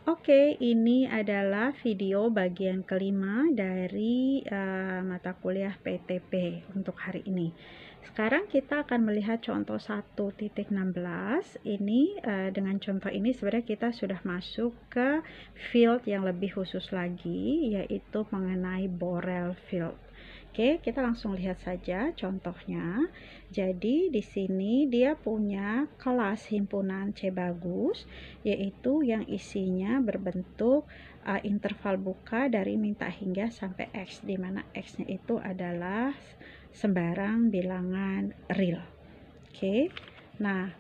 Oke, ini adalah video bagian kelima dari mata kuliah PTP untuk hari ini. Sekarang kita akan melihat contoh 1.16. Ini dengan contoh ini sebenarnya kita sudah masuk ke field yang lebih khusus lagi, yaitu mengenai Borel field. Oke, kita langsung lihat saja contohnya. Jadi di sini dia punya kelas himpunan C bagus, yaitu yang isinya berbentuk interval buka dari minta hingga sampai X, di mana X-nya itu adalah sembarang bilangan real. Oke, nah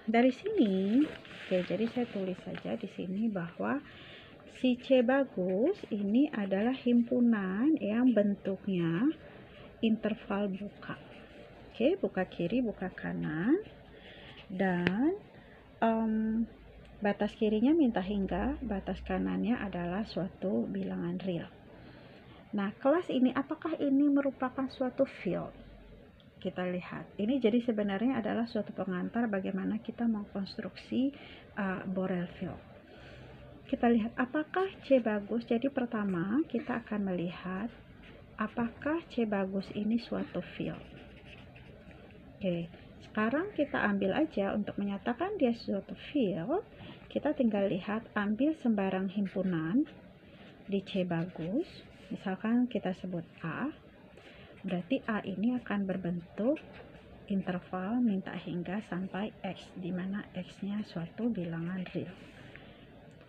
dari sini, jadi saya tulis saja di sini bahwa si C bagus ini adalah himpunan yang bentuknya interval buka. Oke, buka kiri, buka kanan, dan batas kirinya minta hingga, batas kanannya adalah suatu bilangan real. Nah, kelas ini apakah ini merupakan suatu field? Kita lihat. Ini jadi sebenarnya adalah suatu pengantar bagaimana kita mengkonstruksi Borel field. Kita lihat apakah C bagus. Jadi pertama kita akan melihat apakah C bagus ini suatu field. Oke, sekarang kita ambil aja untuk menyatakan dia suatu field. Kita tinggal lihat, ambil sembarang himpunan di C bagus. Misalkan kita sebut A, berarti A ini akan berbentuk interval minta hingga sampai X, di mana X-nya suatu bilangan real.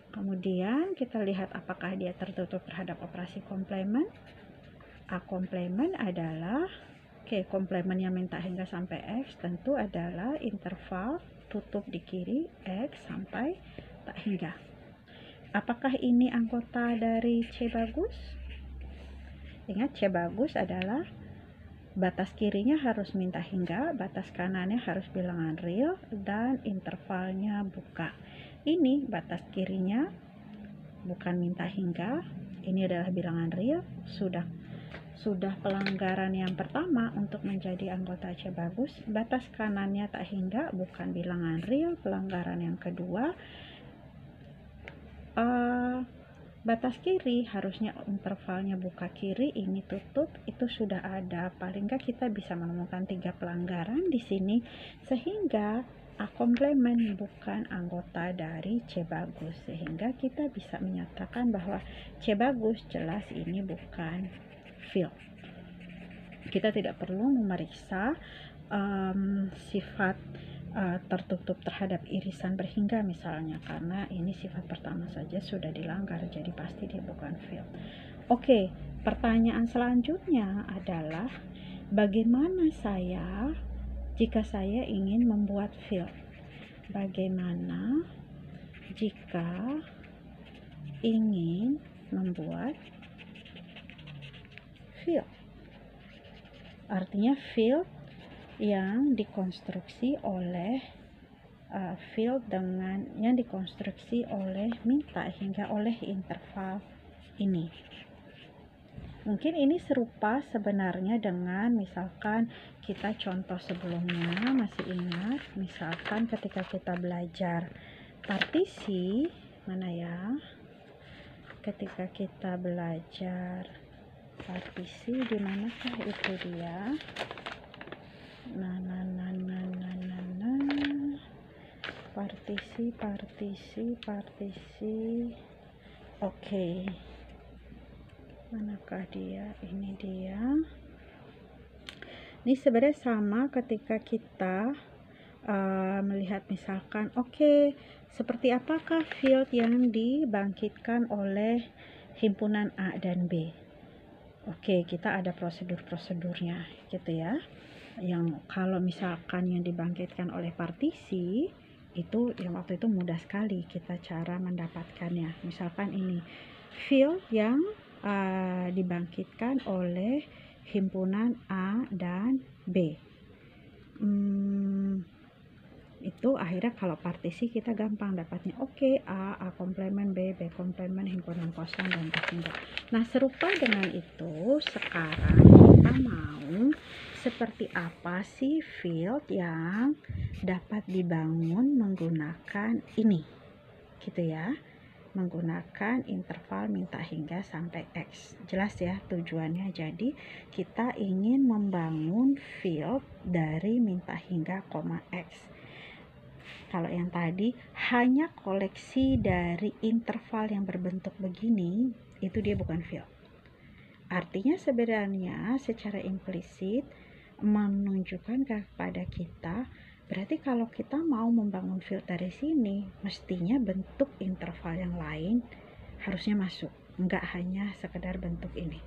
Kemudian kita lihat apakah dia tertutup terhadap operasi komplement. A komplement adalah, komplement yang minta hingga sampai X tentu adalah interval tutup di kiri X sampai tak hingga. Apakah ini anggota dari C bagus? Ingat, C bagus adalah batas kirinya harus minta hingga, batas kanannya harus bilangan real, dan intervalnya buka. Ini batas kirinya bukan minta hingga, ini adalah bilangan real. Sudah pelanggaran yang pertama untuk menjadi anggota C bagus. Batas kanannya tak hingga, bukan bilangan real. Pelanggaran yang kedua, batas kiri harusnya intervalnya buka kiri, ini tutup, itu sudah ada. Paling nggak kita bisa menemukan 3 pelanggaran di sini, sehingga A komplement bukan anggota dari C bagus, sehingga kita bisa menyatakan bahwa C bagus jelas ini bukan field. Kita tidak perlu memeriksa sifat tertutup terhadap irisan berhingga misalnya, karena ini sifat pertama saja sudah dilanggar, jadi pasti dia bukan field. Oke, pertanyaan selanjutnya adalah bagaimana jika saya ingin membuat field? Bagaimana jika ingin membuat field? Artinya field yang dikonstruksi oleh minta hingga oleh interval ini. Mungkin ini serupa sebenarnya dengan misalkan kita contoh sebelumnya, masih ingat, misalkan ketika kita belajar partisi, ketika kita belajar partisi, di manakah itu dia? Partisi. Oke. Manakah dia? Ini dia. Ini sebenarnya sama ketika kita melihat misalkan, seperti apakah field yang dibangkitkan oleh himpunan A dan B. Kita ada prosedur-prosedurnya gitu ya. Yang kalau misalkan yang dibangkitkan oleh partisi, itu yang waktu itu mudah sekali kita cara mendapatkannya. Misalkan ini field yang dibangkitkan oleh himpunan A dan B. Itu akhirnya kalau partisi kita gampang dapatnya. A komplement, B komplement, himpunan kosong, dan tak. Nah, serupa dengan itu, sekarang kita mau seperti apa sih field yang dapat dibangun menggunakan ini, gitu ya. menggunakan interval minta hingga sampai X. Jelas ya tujuannya. Jadi kita ingin membangun field dari minta hingga, X. Kalau yang tadi hanya koleksi dari interval yang berbentuk begini, itu dia bukan field. Artinya sebenarnya secara implisit menunjukkan kepada kita, berarti kalau kita mau membangun field dari sini, mestinya bentuk interval yang lain harusnya masuk, enggak hanya sekedar bentuk ini.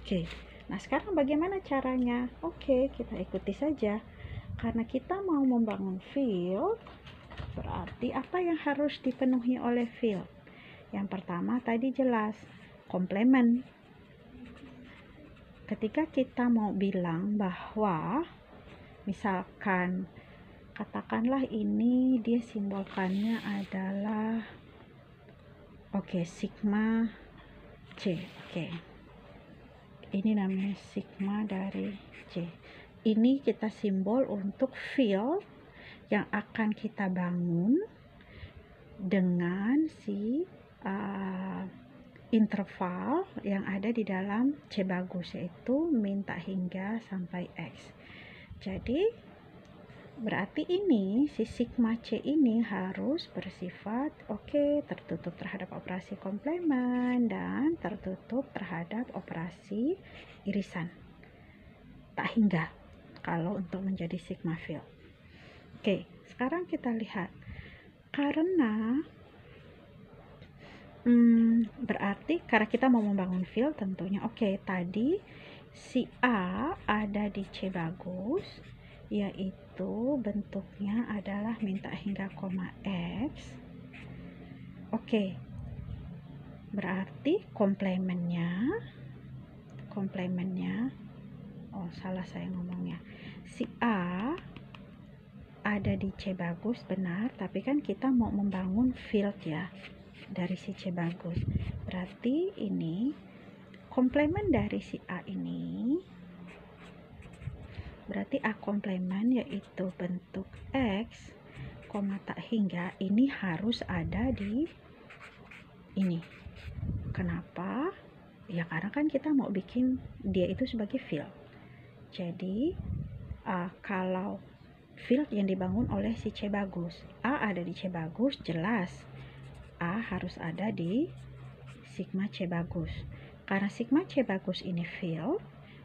Oke, nah sekarang bagaimana caranya? Oke, kita ikuti saja. Karena kita mau membangun field, berarti apa yang harus dipenuhi oleh field? Yang pertama tadi jelas, komplement. Ketika kita mau bilang bahwa misalkan katakanlah ini dia simbolkannya adalah sigma C. Ini namanya sigma dari C. Ini kita simbol untuk field yang akan kita bangun dengan si interval yang ada di dalam C bagus, yaitu minta hingga sampai X. Jadi berarti ini si sigma C ini harus bersifat tertutup terhadap operasi komplement dan tertutup terhadap operasi irisan tak hingga kalau untuk menjadi sigma field. Sekarang kita lihat, karena berarti karena kita mau membangun field tentunya tadi si A ada di C bagus, yaitu bentuknya adalah minta hingga, X. Berarti komplementnya salah saya ngomongnya, si A ada di C bagus, benar, tapi kan kita mau membangun field ya dari si C bagus. Berarti ini komplement dari si A ini, berarti A komplement yaitu bentuk X, tak hingga, ini harus ada di ini. Kenapa? Ya karena kan kita mau bikin dia itu sebagai field. Jadi kalau field yang dibangun oleh si C bagus, A ada di C bagus, jelas A harus ada di sigma C bagus. Karena sigma C bagus ini field,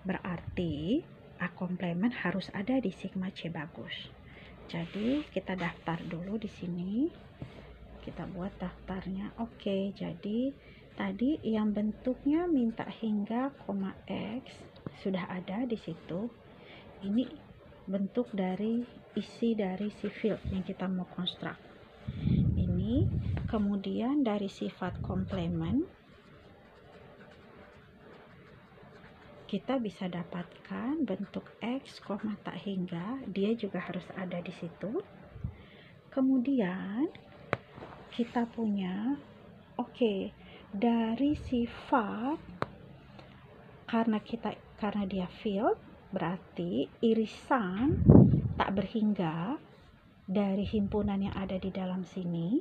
berarti A komplement harus ada di sigma C bagus. Jadi kita daftar dulu di sini. Kita buat daftarnya. Jadi tadi yang bentuknya minta hingga, X sudah ada di situ. Ini bentuk dari isi dari si field yang kita mau konstruk. Ini kemudian dari sifat komplement kita bisa dapatkan bentuk X, tak hingga, dia juga harus ada di situ. Kemudian kita punya dari sifat, karena dia field, berarti irisan tak berhingga dari himpunan yang ada di dalam sini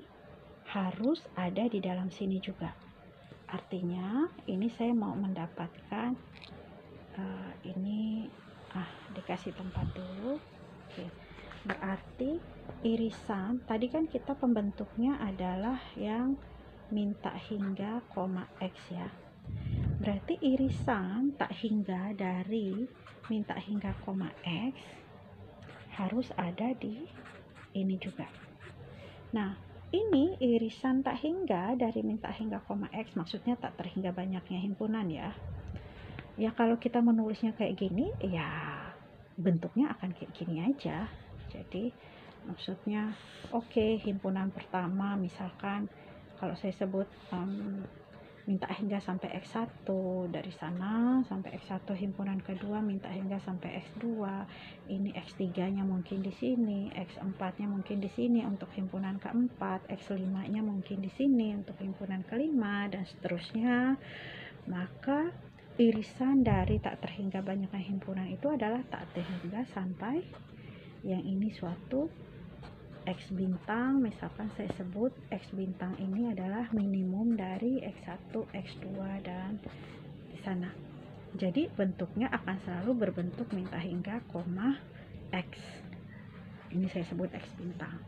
harus ada di dalam sini juga. Artinya ini saya mau mendapatkan ini dikasih tempat dulu. Berarti irisan tadi kan kita pembentuknya adalah yang minta hingga, X ya. Berarti irisan tak hingga dari minta hingga, X harus ada di ini juga. Nah, ini irisan tak hingga dari minta hingga, X, maksudnya tak terhingga banyaknya himpunan ya. Ya kalau kita menulisnya kayak gini, ya bentuknya akan kayak gini aja. Jadi maksudnya himpunan pertama misalkan kalau saya sebut minta hingga sampai X1, dari sana sampai X1, himpunan kedua minta hingga sampai X2, ini X3 nya mungkin di sini, X4 nya mungkin di sini untuk himpunan keempat, X5 nya mungkin di sini untuk himpunan kelima, dan seterusnya. Maka irisan dari tak terhingga banyaknya himpunan itu adalah tak terhingga sampai yang ini suatu X bintang, misalkan saya sebut X bintang ini adalah minimum dari X1, X2 dan di sana. Jadi bentuknya akan selalu berbentuk minta hingga koma X. Ini saya sebut X bintang.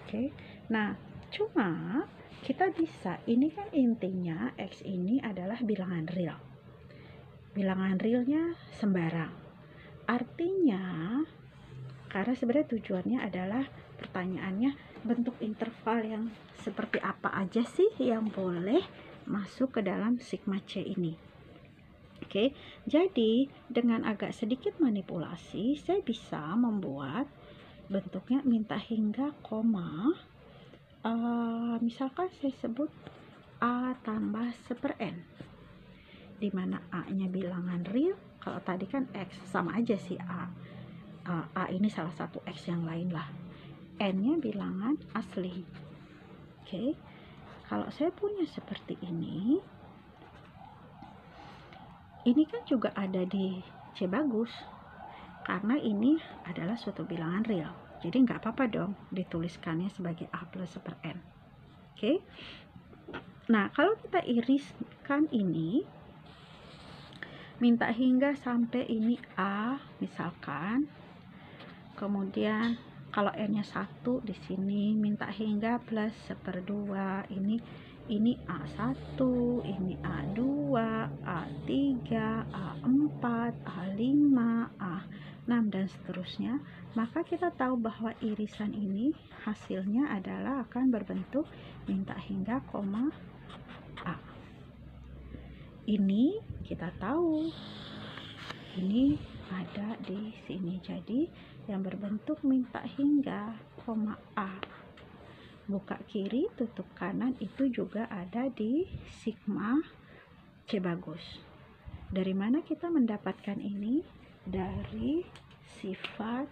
Oke. Nah, cuma kita bisa, ini kan intinya X ini adalah bilangan real. Bilangan realnya sembarang. Artinya, karena sebenarnya tujuannya adalah pertanyaannya bentuk interval yang seperti apa aja sih yang boleh masuk ke dalam sigma C ini. Oke, jadi dengan agak sedikit manipulasi saya bisa membuat bentuknya minta hingga koma, misalkan saya sebut A tambah 1/n, dimana A nya bilangan real. Kalau tadi kan X, sama aja sih A ini salah satu X yang lain lah, N nya bilangan asli. Oke, kalau saya punya seperti ini kan juga ada di C bagus, karena ini adalah suatu bilangan real, jadi nggak apa-apa dong dituliskannya sebagai A plus 1/n. Oke, nah kalau kita iriskan ini minta hingga sampai ini A misalkan, kemudian kalau N nya 1 di sini minta hingga plus 1/2, ini A1, ini A2, A3, A4, A5, A6 dan seterusnya. Maka kita tahu bahwa irisan ini hasilnya adalah akan berbentuk minta hingga koma A. Ini kita tahu ini ada di sini, jadi yang berbentuk minta hingga koma A buka kiri tutup kanan itu juga ada di sigma C bagus. Dari mana kita mendapatkan ini? Dari sifat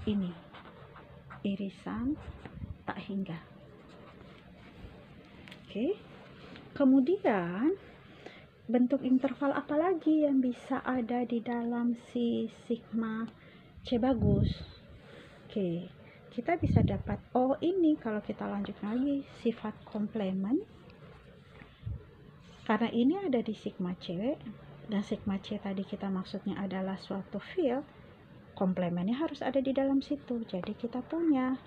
ini, irisan tak hingga. Oke, kemudian bentuk interval apa lagi yang bisa ada di dalam si sigma C bagus? Oke, kita bisa dapat, ini kalau kita lanjut lagi sifat komplement, karena ini ada di sigma C dan sigma C tadi kita maksudnya adalah suatu field, komplementnya harus ada di dalam situ. Jadi kita punya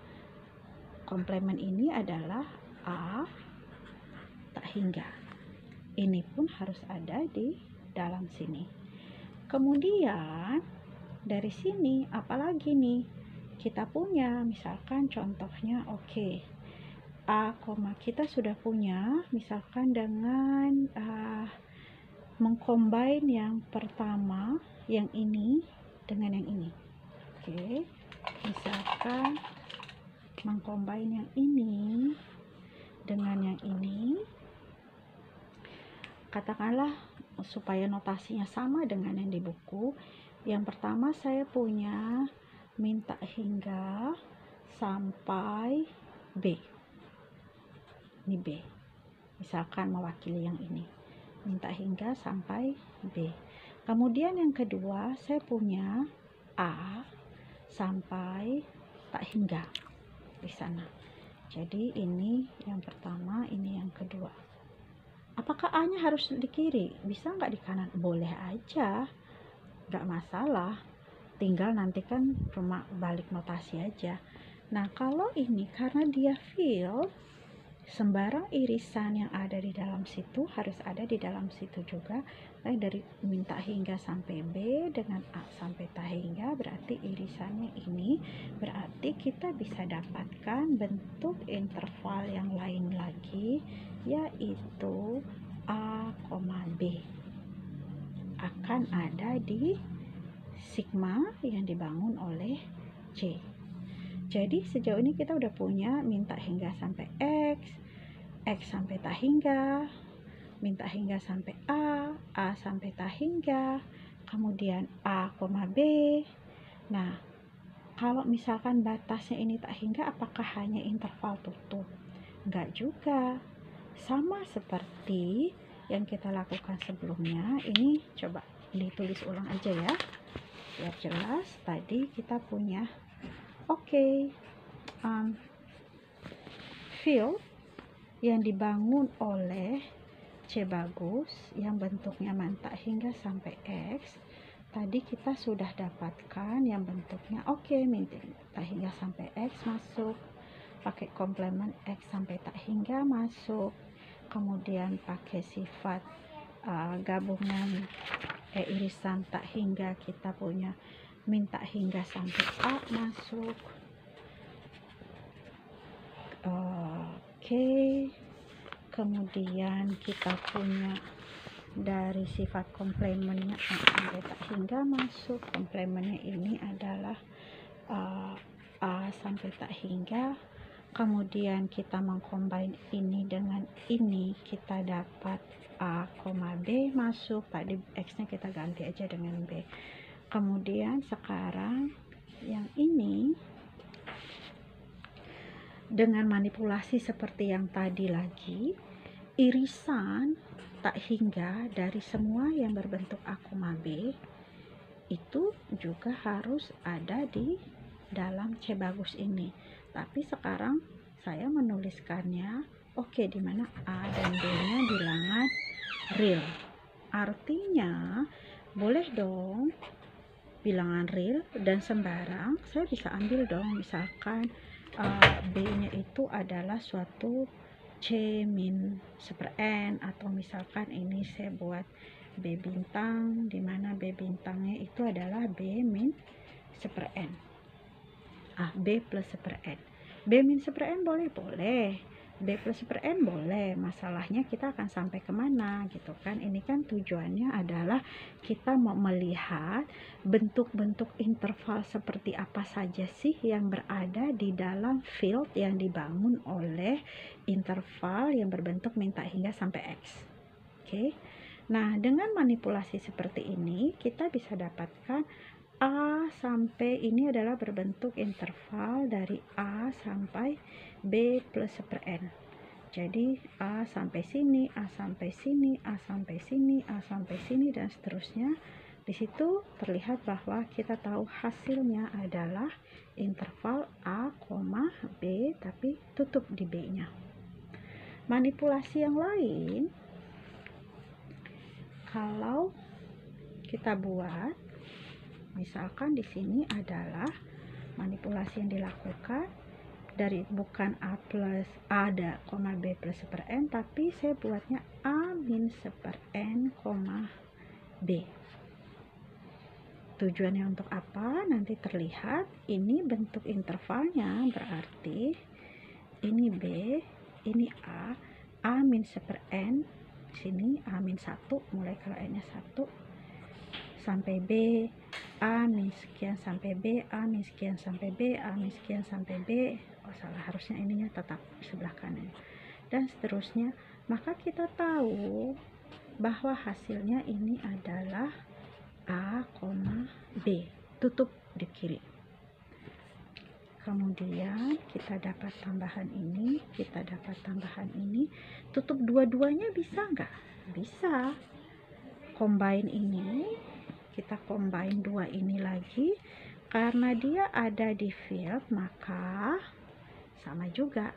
komplement ini adalah A tak hingga, ini pun harus ada di dalam sini. Kemudian dari sini apalagi nih kita punya, misalkan contohnya A, kita sudah punya misalkan dengan mengcombine yang pertama yang ini dengan yang ini. Oke, misalkan mengcombine yang ini dengan yang ini, katakanlah supaya notasinya sama dengan yang di buku. Yang pertama saya punya minta hingga sampai B, ini B, misalkan mewakili yang ini, minta hingga sampai B. Kemudian yang kedua saya punya A sampai tak hingga di sana. Jadi ini yang pertama, ini yang kedua. Apakah A nya harus di kiri? Bisa nggak di kanan? Boleh aja, nggak masalah, tinggal nanti kan cuma balik notasi aja. Nah kalau ini karena dia field, sembarang irisan yang ada di dalam situ harus ada di dalam situ juga. Dari minta hingga sampai B dengan A sampai tak hingga, berarti irisannya ini, berarti kita bisa dapatkan bentuk interval yang lain lagi, yaitu A, B akan ada di sigma yang dibangun oleh C. Jadi sejauh ini kita udah punya minta hingga sampai X sampai tak hingga, minta hingga sampai A sampai tak hingga, kemudian A, B. Nah, kalau misalkan batasnya ini tak hingga, apakah hanya interval tutup? Enggak juga. Sama seperti yang kita lakukan sebelumnya. Ini coba ditulis ulang aja ya, biar jelas. Tadi kita punya field yang dibangun oleh C bagus yang bentuknya tak hingga sampai X. Tadi kita sudah dapatkan yang bentuknya tak hingga sampai X masuk, pakai komplement X sampai tak hingga masuk, kemudian pakai sifat gabungan irisan tak hingga, kita punya tak hingga sampai A masuk. Kemudian kita punya dari sifat komplemennya A sampai tak hingga masuk. Komplemennya ini adalah A sampai tak hingga. Kemudian kita mengcombine ini dengan ini, kita dapat A, B masuk. Tadi X nya kita ganti aja dengan B. Kemudian sekarang yang ini dengan manipulasi seperti yang tadi lagi, irisan tak hingga dari semua yang berbentuk A, B itu juga harus ada di dalam C bagus ini. Tapi sekarang saya menuliskannya di mana A dan B nya bilangan real. Artinya boleh dong bilangan real dan sembarang saya bisa ambil dong, misalkan B nya itu adalah suatu C min 1/n, atau misalkan ini saya buat B bintang, dimana B bintangnya itu adalah B min 1/n, B plus 1/n. B min 1/n boleh, B plus 1/n boleh, masalahnya kita akan sampai kemana gitu kan. Ini kan tujuannya adalah kita mau melihat bentuk-bentuk interval seperti apa saja sih yang berada di dalam field yang dibangun oleh interval yang berbentuk tak hingga sampai X. Nah, dengan manipulasi seperti ini kita bisa dapatkan A sampai ini adalah berbentuk interval dari A sampai B plus 1/n. Jadi A sampai sini, A sampai sini, A sampai sini, A sampai sini, dan seterusnya. Di situ terlihat bahwa kita tahu hasilnya adalah interval A, B, tapi tutup di B-nya. Manipulasi yang lain, kalau kita buat, misalkan di sini adalah manipulasi yang dilakukan dari bukan A plus A ada, B plus 1/n, tapi saya buatnya A min 1/n, B. Tujuannya untuk apa? Nanti terlihat. Ini bentuk intervalnya, berarti ini B, ini A min 1/n, sini A min 1, mulai kalau n nya 1 sampai B, A min sekian sampai B, A min sekian sampai B, A min sekian sampai B. Salah, harusnya ininya tetap sebelah kanan, dan seterusnya. Maka kita tahu bahwa hasilnya ini adalah A, B, tutup di kiri. Kemudian kita dapat tambahan ini, kita dapat tambahan ini, tutup dua-duanya bisa nggak? Bisa. Combine ini, kita combine dua ini lagi, karena dia ada di field, maka sama juga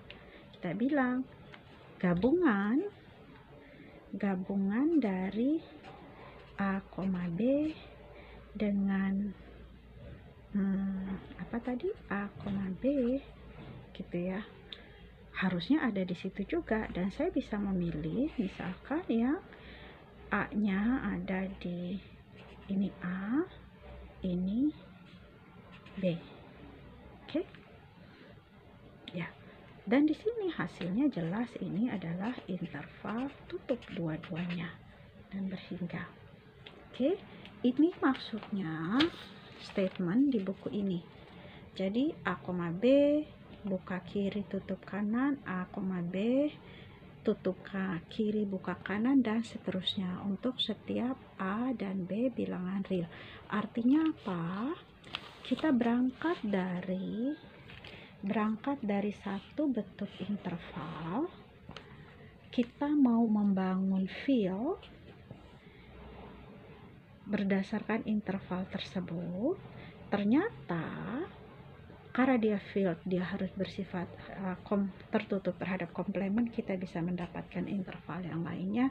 kita bilang gabungan dari A, B dengan apa tadi, A, B gitu ya, harusnya ada di situ juga. Dan saya bisa memilih misalkan yang A nya ada di ini A, ini B. Ya, dan di sini hasilnya jelas ini adalah interval tutup dua-duanya dan berhingga. Ini maksudnya statement di buku ini. Jadi A, B buka kiri tutup kanan, A, B tutup kiri buka kanan, dan seterusnya untuk setiap A dan B bilangan real. Artinya apa? Kita berangkat dari satu bentuk interval, kita mau membangun field berdasarkan interval tersebut. Ternyata Karena dia field, dia harus bersifat tertutup terhadap komplement, kita bisa mendapatkan interval yang lainnya.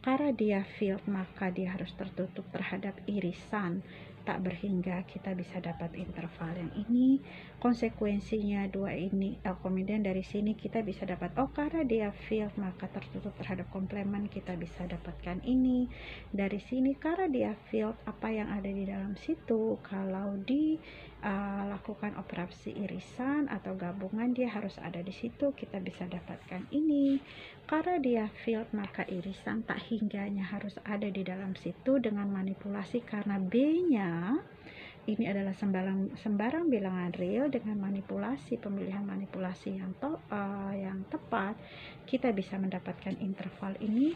Karena dia field, maka dia harus tertutup terhadap irisan tak berhingga, kita bisa dapat interval yang ini. Konsekuensinya dua ini, kemudian dari sini kita bisa dapat, karena dia field maka tertutup terhadap komplement, kita bisa dapatkan ini. Dari sini karena dia field, apa yang ada di dalam situ kalau dilakukan operasi irisan atau gabungan, dia harus ada di situ, kita bisa dapatkan ini. Karena dia field maka irisan tak hingganya harus ada di dalam situ dengan manipulasi, karena B-nya ini adalah sembarang bilangan real. Dengan manipulasi, pemilihan manipulasi yang tepat, kita bisa mendapatkan interval ini.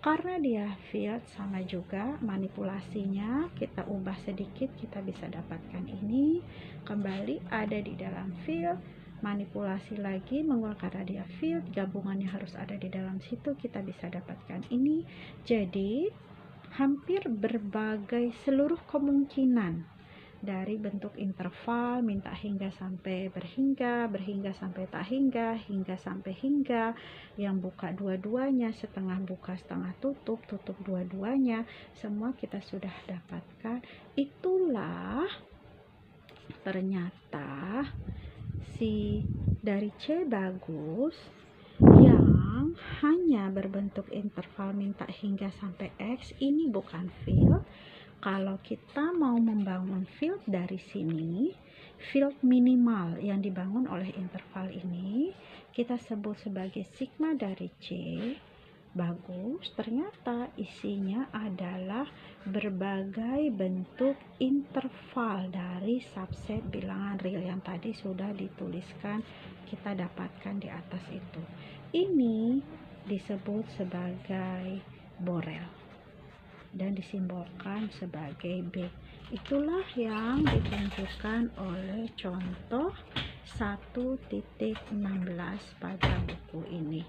Karena dia field, sama juga manipulasinya kita ubah sedikit, kita bisa dapatkan ini. Kembali ada di dalam field, manipulasi lagi menggunakan karena dia field, gabungannya harus ada di dalam situ, kita bisa dapatkan ini. Jadi hampir berbagai seluruh kemungkinan dari bentuk interval, minta hingga sampai berhingga, berhingga sampai tak hingga, hingga sampai hingga, yang buka dua-duanya, setengah buka setengah tutup, tutup dua-duanya, semua kita sudah dapatkan. Itulah ternyata si dari C bagus yang hanya berbentuk interval minta hingga sampai X, ini bukan field. Kalau kita mau membangun field dari sini, field minimal yang dibangun oleh interval ini kita sebut sebagai sigma dari C bagus. Ternyata isinya adalah berbagai bentuk interval dari subset bilangan real yang tadi sudah dituliskan, kita dapatkan di atas itu. Ini disebut sebagai Borel dan disimbolkan sebagai B. Itulah yang ditunjukkan oleh contoh 1.16 pada buku ini.